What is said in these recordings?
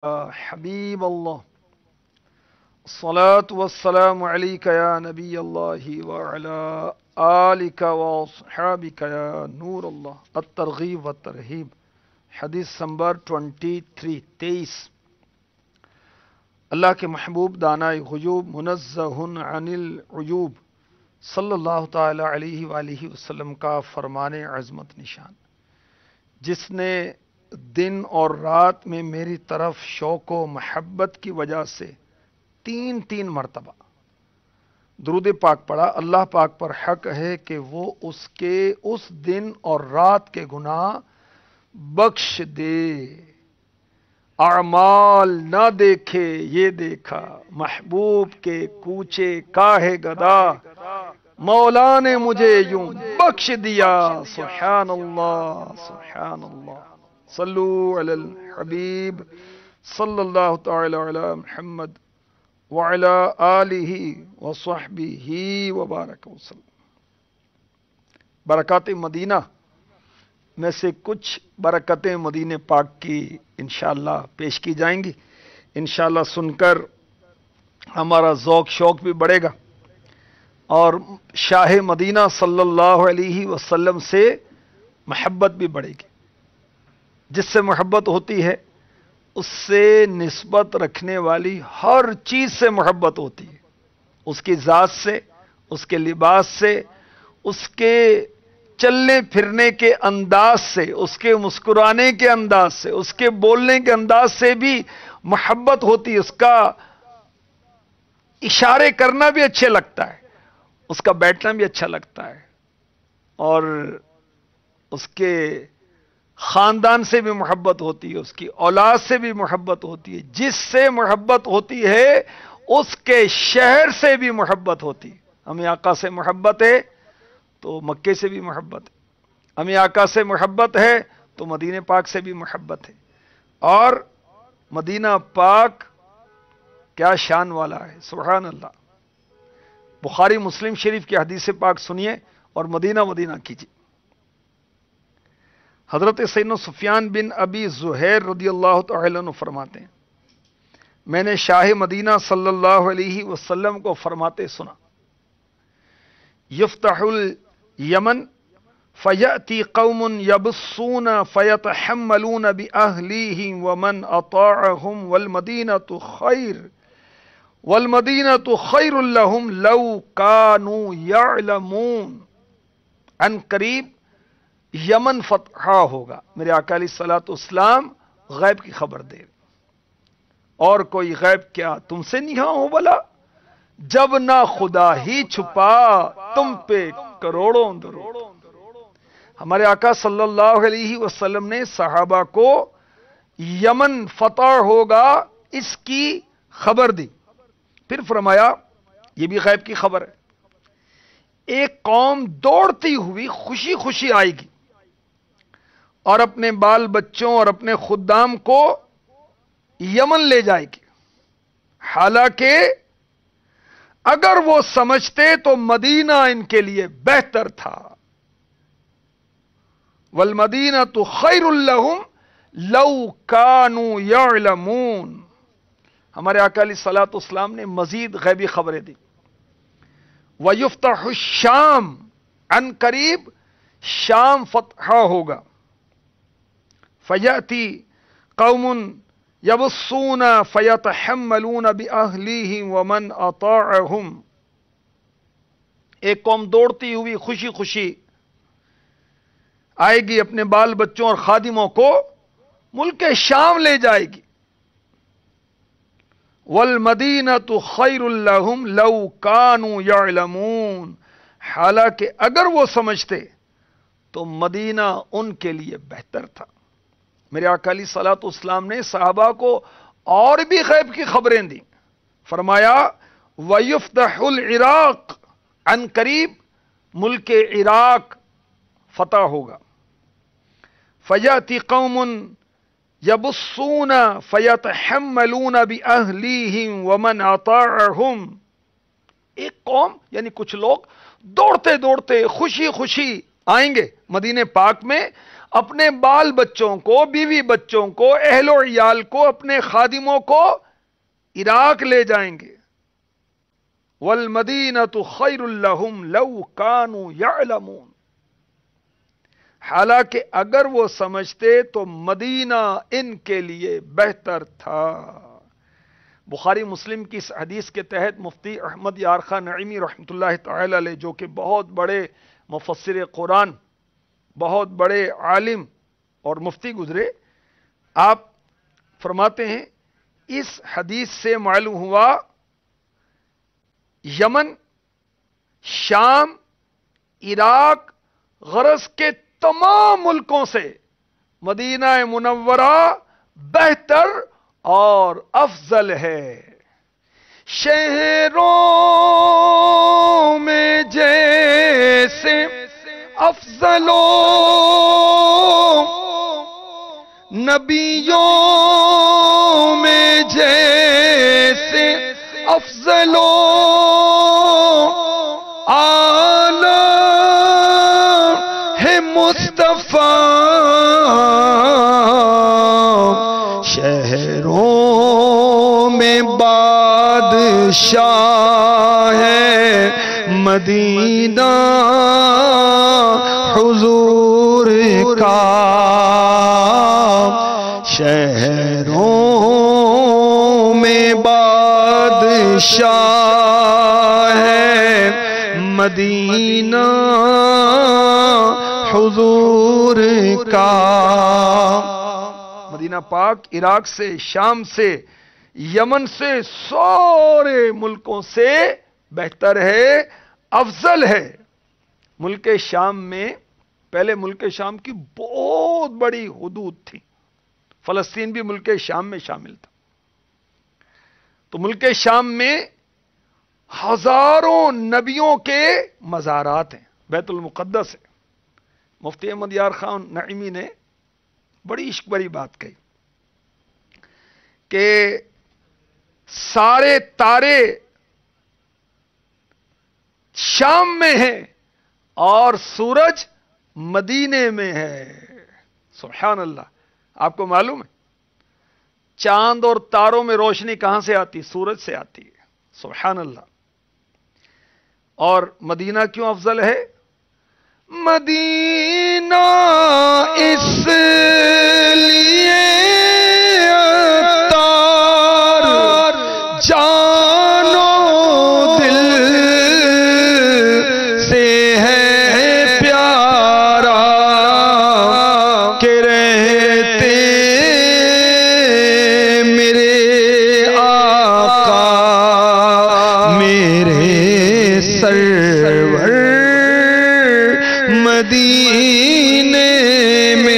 حبیب اللہ الصلاة والسلام علیک یا نبی اللہ وعلا آلک واصحابک یا نور اللہ الترغیب والترہیب حدیث نمبر 23 اللہ کے محبوب دانائے غیوب منزہ عن العیوب صلی اللہ تعالی علیہ وآلہ وسلم کا فرمان عظمت نشان، جس نے دن اور رات میں میری طرف شوق و محبت کی وجہ سے تین مرتبہ درود پاک پڑھا، اللہ پاک پر حق ہے کہ وہ اس کے اس دن اور رات کے گناہ بخش دے۔ اعمال نہ دیکھے یہ دیکھا، محبوب کے کوچے کاہے گدا، مولا نے مجھے یوں بخش دیا۔ سبحان اللہ سبحان اللہ، صلو علی الحبیب صلی اللہ تعالی علی محمد وعلی آلہ وصحبہ وبارک وسلم۔ برکات مدینہ میں سے کچھ برکتیں مدینہ پاک کی انشاءاللہ پیش کی جائیں گی۔ انشاءاللہ سن کر ہمارا ذوق شوق بھی بڑھے گا اور شاہ مدینہ صلی اللہ علیہ وسلم سے محبت بھی بڑھے گی۔ جس سے محبت ہوتی ہے اس سے نسبت رکھنے والی ہر چیز سے محبت ہوتی ہے، اس کی ذات سے، اس کے لباس سے، اس کے چلنے پھرنے کے انداز سے، اس کے مسکرانے کے انداز سے، اس کے بولنے کے انداز سے بھی محبت ہوتی ہے۔ اس کا اشارے کرنا بھی اچھے لگتا ہے، اس کا بیٹھنا بھی اچھا لگتا ہے، اور اس کے خاندان سے بھی محبت ہوتی ہے، اس کی اولاد سے بھی محبت ہوتی ہے۔ جس سے محبت ہوتی ہے اس کے شہر سے بھی محبت ہوتی ہے۔ ہمیں آقا سے محبت ہے تو مکے سے بھی محبت ہے، ہمیں آقا سے محبت ہے تو مدینہ پاک سے بھی محبت ہے۔ اور مدینہ پاک کیا شان والا ہے، سبحان اللہ۔ بخاری مسلم شریف کی حدیث پاک سنیے اور مدینہ مدینہ کیجیے۔ حضرت سیدنا سفیان بن ابی زہیر رضی اللہ تعالی عنہ فرماتے ہیں، میں نے شاہ مدینہ صلی اللہ علیہ وسلم کو فرماتے سنا، یفتح الیمن فیأتی قوم یبصون فیتحملون بأہلیہم ومن اطاعہم والمدینۃ خیر لہم لو کانوا یعلمون۔ عن قریب یمن فتح ہوگا۔ میرے آقا علیہ الصلوۃ والسلام غیب کی خبر دے، اور کوئی غیب کیا تم سے نہیں ہو بلا، جب نہ خدا ہی چھپا تم پہ کروڑوں درود۔ ہمارے آقا صلی اللہ علیہ وسلم نے صحابہ کو یمن فتح ہوگا اس کی خبر دی، پھر فرمایا یہ بھی غیب کی خبر ہے، ایک قوم دوڑتی ہوئی خوشی خوشی آئے گی اور اپنے بال بچوں اور اپنے خدام کو یمن لے جائے گی، حالانکہ اگر وہ سمجھتے تو مدینہ ان کے لیے بہتر تھا۔ والمدینۃ خیر لہم لو کانوا یعلمون۔ ہمارے آقا علیہ الصلوۃ والسلام نے مزید غیبی خبریں دی۔ وَيُفْتَحُ الشام، عن قریب شام فتح ہوگا۔ فَيَأْتِي قَوْمٌ يَبُصُّونَ فَيَتَحَمَّلُونَ بِأَهْلِهِمْ وَمَنْ أَطَاعَهُمْ، ایک قوم دوڑتی ہوئی خوشی خوشی آئے گی، اپنے بال بچوں اور خادموں کو ملک شام لے جائے گی۔ وَالْمَدِينَةُ خَيْرٌ لَهُمْ لَوْ كَانُوا يَعْلَمُونَ، حالانکہ اگر وہ سمجھتے تو مدینہ ان کے لیے بہتر تھا۔ میرے آقا علیہ الصلوۃ والسلام نے صحابہ کو اور بھی غیب کی خبریں دی، فرمایا وَيُفْتَحُ الْعِرَاقَ، عن قریب ملک عراق فتح ہوگا۔ فَيَأْتِي قَوْمٌ یبصون فیتحملون بأہلیہم ومن اطاعہم، ایک قوم یعنی کچھ لوگ دوڑتے دوڑتے خوشی خوشی آئیں گے مدینہ پاک میں، اپنے بال بچوں کو، بیوی بچوں کو، اہل و عیال کو، اپنے خادموں کو عراق لے جائیں گے۔ وَالْمَدِينَةُ خَيْرٌ لَهُمْ لَوْ كَانُوا يَعْلَمُونَ، حالانکہ اگر وہ سمجھتے تو مدینہ ان کے لیے بہتر تھا۔ بخاری مسلم کی اس حدیث کے تحت مفتی احمد یار خان نعیمی رحمۃ اللہ تعالی علیہ، جو کہ بہت بڑے مفسر قرآن، بہت بڑے عالم اور مفتی گزرے، آپ فرماتے ہیں اس حدیث سے معلوم ہوا یمن، شام، عراق، غرض کے تمام ملکوں سے مدینہ منورہ بہتر اور افضل ہے۔ شہروں میں جیسے افضلوں نبیوں میں جیسے افضلوں اعلی ہے مصطفیٰ، شہروں میں بادشاہ ہے مدینہ حضور کا، شہروں میں بادشاہ ہے مدینہ حضور کا۔ مدینہ پاک عراق سے، شام سے، یمن سے، سارے ملکوں سے بہتر ہے، افضل ہے۔ ملک شام میں، پہلے ملک شام کی بہت بڑی حدود تھی، فلسطین بھی ملک شام میں شامل تھا، تو ملک شام میں ہزاروں نبیوں کے مزارات ہیں، بیت المقدس ہے۔ مفتی احمد یار خان نعیمی نے بڑی عشق بری بات کہی کہ سارے تارے شام میں ہیں اور سورج مدینے میں ہے۔ سبحان اللہ۔ آپ کو معلوم ہے چاند اور تاروں میں روشنی کہاں سے آتی؟ سورج سے آتی ہے۔ سبحان اللہ۔ اور مدینہ کیوں افضل ہے؟ مدینہ اس لیے عطار جانو دل سے ہے پیارا کہ رہتے میرے آقا میرے سرور مدینے میں۔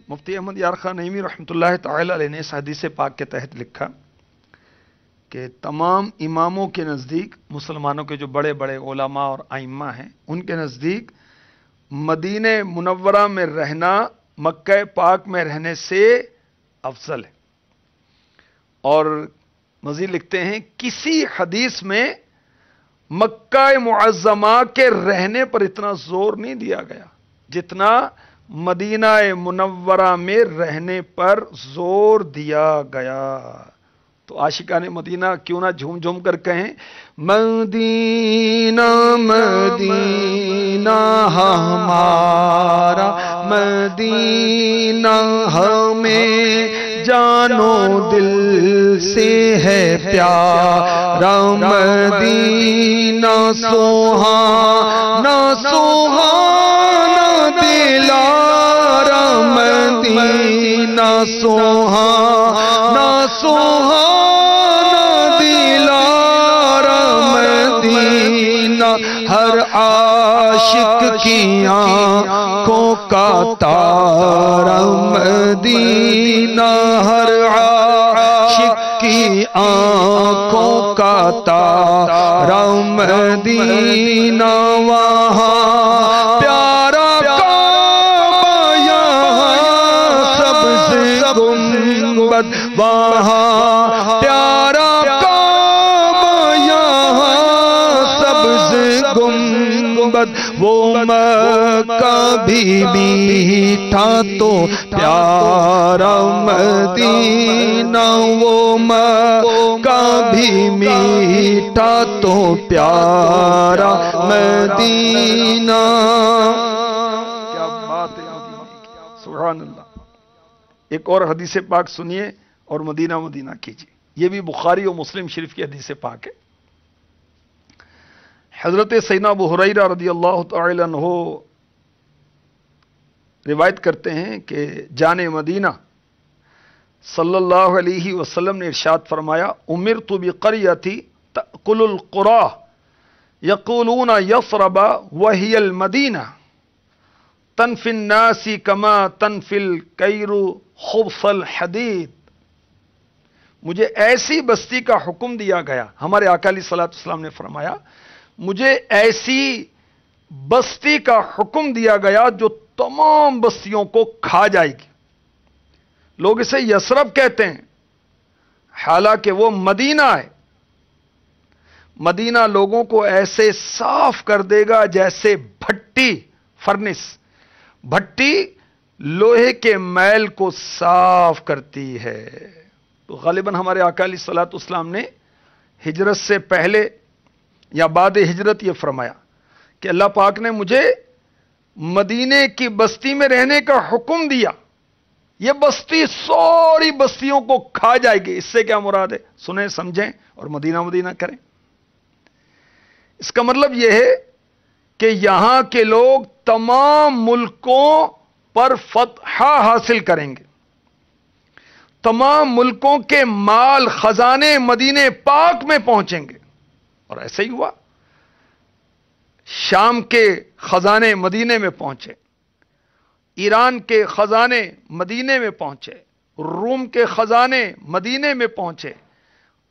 مفتی احمد یار خان نعیمی رحمۃ اللہ تعالی علیہ نے اس حدیث پاک کے تحت لکھا کہ تمام اماموں کے نزدیک، مسلمانوں کے جو بڑے بڑے علماء اور ائمہ ہیں، ان کے نزدیک مدینہ منورہ میں رہنا مکہ پاک میں رہنے سے افضل ہے۔ اور مزید لکھتے ہیں کسی حدیث میں مکہ معظمہ کے رہنے پر اتنا زور نہیں دیا گیا جتنا مدینہ منورہ میں رہنے پر زور دیا گیا۔ تو عاشقان مدینہ کیوں نہ جھوم جھوم کر کہیں مدینہ مدینہ ہمارا، مدینہ ہمیں جانو دل سے ہے پیارا، مدینہ سوہانا سوہانا دلارا، مدینہ سوہانا سوہانا دلارا، مدینہ ہر عاشق کی آنکھوں کا تارا، مدینہ ہر عاشق کی آنکھوں کا تارا، مدینہ وہاں پیارا کعبہ، یہاں سبز گنبد، وہاں پیارا کعبہ، یہاں سبز گنبد، وہ مکہ بھی میٹھا تو پیارا مدینہ، وہ مکہ بھی میٹھا تو پیارا مدینہ۔ کیا بات ہے مدینے کی، سبحان اللہ۔ ایک اور حدیث پاک سنیے اور مدینہ مدینہ کیجیے، یہ بھی بخاری و مسلم شریف کی حدیث پاک ہے۔ حضرت سیدنا ابو ہریرہ رضی اللہ تعالی عنہ روایت کرتے ہیں کہ جان مدینہ صلی اللہ علیہ وسلم نے ارشاد فرمایا، امرت بقریۃ تأکل القریٰ یقولون یثرب وہی المدینہ تنفی الناس کما تنفی الکیر خبث الحدید۔ مجھے ایسی بستی کا حکم دیا گیا، ہمارے آقا علیہ الصلوۃ والسلام نے فرمایا مجھے ایسی بستی کا حکم دیا گیا جو تمام بستیوں کو کھا جائے گی۔ لوگ اسے یثرب کہتے ہیں، حالانکہ وہ مدینہ ہے۔ مدینہ لوگوں کو ایسے صاف کر دے گا جیسے بھٹی، فرنس، بھٹی لوہے کے میل کو صاف کرتی ہے۔ تو غالباً ہمارے آقا علیہ الصلوۃ والسلام نے ہجرت سے پہلے یا بعد ہجرت یہ فرمایا کہ اللہ پاک نے مجھے مدینے کی بستی میں رہنے کا حکم دیا، یہ بستی ساری بستیوں کو کھا جائے گی۔ اس سے کیا مراد ہے؟ سنیں سمجھیں اور مدینہ مدینہ کریں۔ اس کا مطلب یہ ہے کہ یہاں کے لوگ تمام ملکوں پر فتح حاصل کریں گے، تمام ملکوں کے مال خزانے مدینے پاک میں پہنچیں گے، اور ایسے ہی ہوا۔ شام کے خزانے مدینے میں پہنچے، ایران کے خزانے مدینے میں پہنچے، روم کے خزانے مدینے میں پہنچے،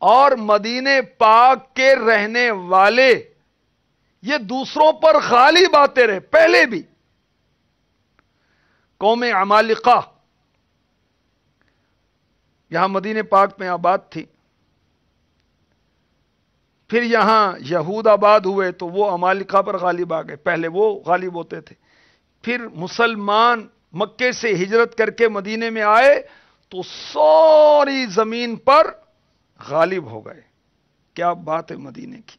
اور مدینے پاک کے رہنے والے یہ دوسروں پر غالب آتے رہے۔ پہلے بھی قوم عمالقہ یہاں مدینے پاک میں آباد تھی، پھر یہاں یہود آباد ہوئے تو وہ عمالقہ پر غالب آ گئے، پہلے وہ غالب ہوتے تھے۔ پھر مسلمان مکے سے ہجرت کر کے مدینے میں آئے تو ساری زمین پر غالب ہو گئے۔ کیا بات ہے مدینے کی۔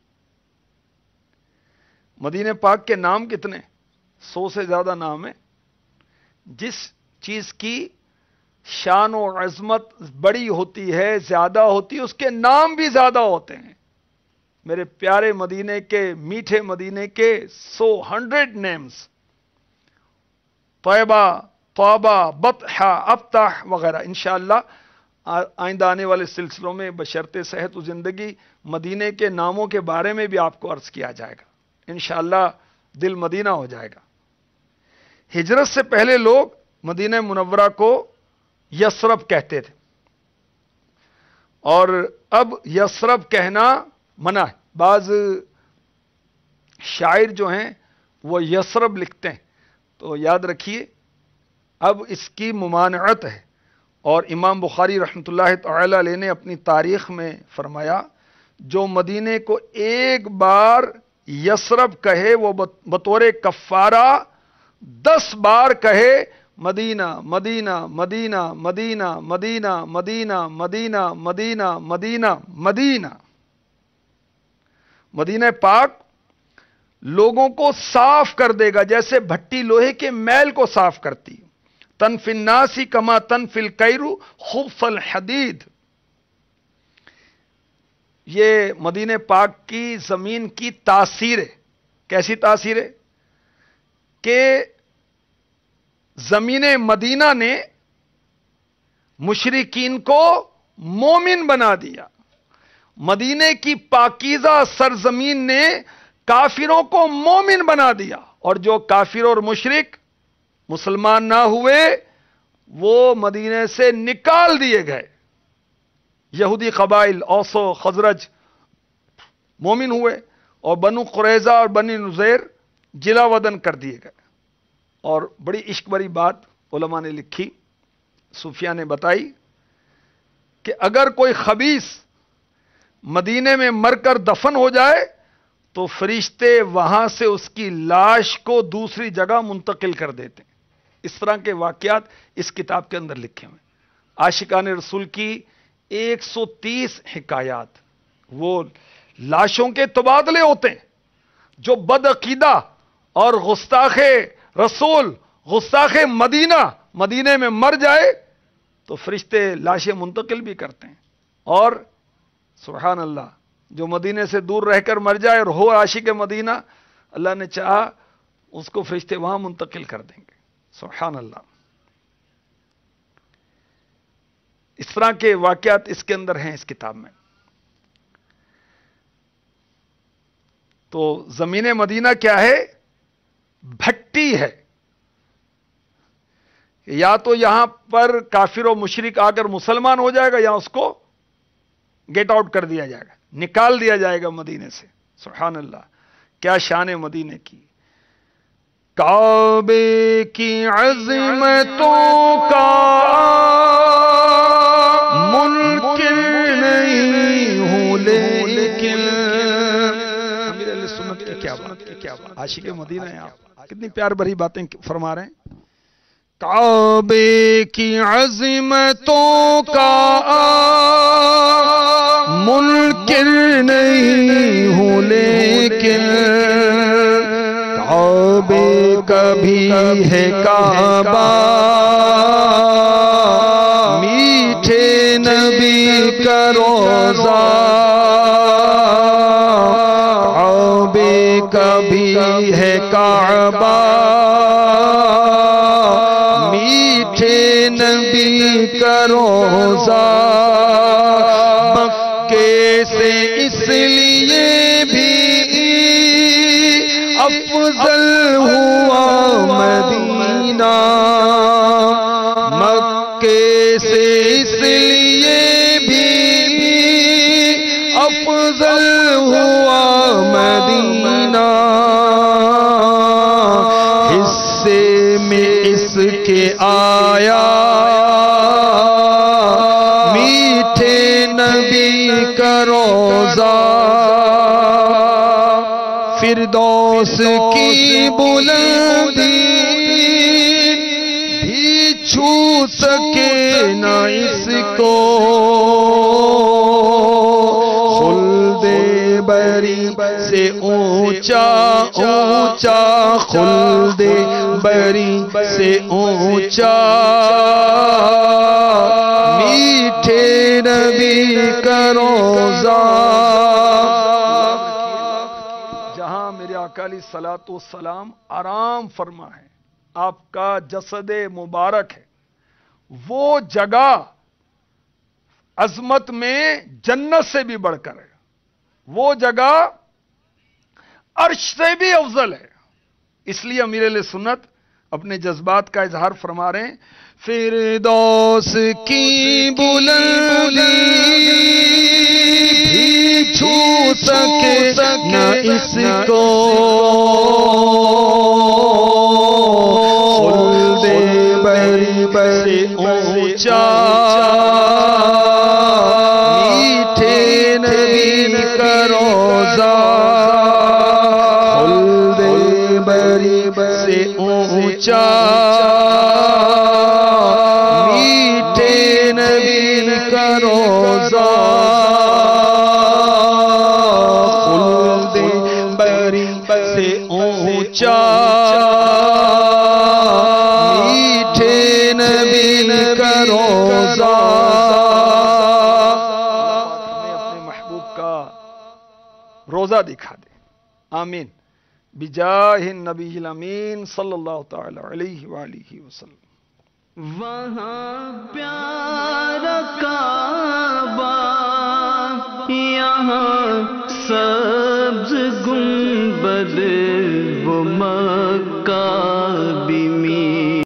مدینے پاک کے نام کتنے؟ 100 سے زیادہ نام ہیں۔ جس چیز کی شان و عظمت بڑی ہوتی ہے، زیادہ ہوتی ہے، اس کے نام بھی زیادہ ہوتے ہیں۔ میرے پیارے مدینے کے، میٹھے مدینے کے 100 نیمز، طیبہ، طابہ، بطحہ، ابتح وغیرہ۔ انشاءاللہ آئندہ آنے والے سلسلوں میں بشرط صحت و زندگی مدینے کے ناموں کے بارے میں بھی آپ کو عرض کیا جائے گا، انشاءاللہ دل مدینہ ہو جائے گا۔ ہجرت سے پہلے لوگ مدینہ منورہ کو یثرب کہتے تھے، اور اب یثرب کہنا منع ہے۔ بعض شاعر جو ہیں وہ یثرب لکھتے ہیں، تو یاد رکھیے اب اس کی ممانعت ہے۔ اور امام بخاری رحمۃ اللہ تعالی علیہ نے اپنی تاریخ میں فرمایا، جو مدینے کو ایک بار یثرب کہے وہ بطور کفارہ 10 بار کہے مدینہ مدینہ مدینہ مدینہ مدینہ مدینہ مدینہ مدینہ مدینہ مدینہ۔ مدینہ پاک لوگوں کو صاف کر دے گا جیسے بھٹی لوہے کے میل کو صاف کرتی۔ تنفی الناس کما تنفی الکیر خبث الحدید۔ یہ مدینہ پاک کی زمین کی تاثیر ہے۔ کیسی تاثیر ہے؟ کہ زمین مدینہ نے مشرکین کو مومن بنا دیا، مدینے کی پاکیزہ سرزمین نے کافروں کو مومن بنا دیا، اور جو کافر اور مشرک مسلمان نہ ہوئے وہ مدینے سے نکال دیے گئے۔ یہودی قبائل اوس و خزرج مومن ہوئے، اور بنو قریظہ اور بنی نذیر جلا وطن کر دیے گئے۔ اور بڑی عشق بری بات علماء نے لکھی، صوفیاء نے بتائی کہ اگر کوئی خبیث مدینے میں مر کر دفن ہو جائے تو فرشتے وہاں سے اس کی لاش کو دوسری جگہ منتقل کر دیتے ہیں۔ اس طرح کے واقعات اس کتاب کے اندر لکھے ہوئے ہیں۔ عاشقان رسول کی 130 حکایات، وہ لاشوں کے تبادلے ہوتے ہیں۔ جو بدعقیدہ اور گستاخ رسول، گستاخ مدینے میں مر جائے تو فرشتے لاشیں منتقل بھی کرتے ہیں، اور سبحان اللہ جو مدینے سے دور رہ کر مر جائے اور ہو عاشق مدینہ، اللہ نے چاہا اس کو فرشتے وہاں منتقل کر دیں گے۔ سبحان اللہ۔ اس طرح کے واقعات اس کے اندر ہیں اس کتاب میں۔ تو زمین مدینہ کیا ہے؟ بھٹی ہے۔ یا تو یہاں پر کافر و مشرک آ کر مسلمان ہو جائے گا، یا اس کو گیٹ آؤٹ کر دیا جائے گا، نکال دیا جائے گا مدینے سے۔ سبحان اللہ، کیا شان مدینے کی۔ کعبے کی عظمتوں کا منکر نہیں ہوں، لیکن امیر اہل سنت کی کیا بات، عاشق مدینہ ہیں آپ، کتنی پیار بھری باتیں فرما رہے ہیں۔ کعبے کی عظمتوں کا منکر نہیں ہوں، لیکن کعبے کا بھی ہے کعبہ، میٹھے نبی کا روزہ، کعبے کا بھی ہے کعبہ، میٹھے نبی کا روزہ، مکے سے اس لیے بھی افضل ہوا مدینہ، مکے سے اس لیے بھی افضل ہوا مدینہ، حصے میں اس کے آیا میٹھے نبی کا روزہ، فردوس کی بلندی بھی چھو سکے نہ اس کو، خلد بری سے اونچا اونچا، خلد بری سے اونچا، میٹھے نبی کا روزہ۔ جہاں میرے آقا علیہ الصلوۃ والسلام آرام فرما ہے، آپ کا جسد مبارک ہے، وہ جگہ عظمت میں جنت سے بھی بڑھ کر ہے، وہ جگہ عرش سے بھی افضل ہے۔ اس لیے امیر اہل سنت اپنے جذبات کا اظہار فرما رہے ہیں، فردوس کی بلندی بھی چھو سکے نہ اس کو، خلد بری سے اونچا، میٹھے نبی کا روزہ، خلد بری سے اونچا، میٹھے نبی کا روزہ، خلد بری سے اونچا، میٹھے نبی کا روزہ۔ ہمیں اپنے محبوب کا روزہ دکھا دے، آمین، بجاہ النبی الامین صلی اللہ تعالی علیہ وآلہ وسلم۔ وہاں پیارا کعبہ، یہاں سبز گنبد وہ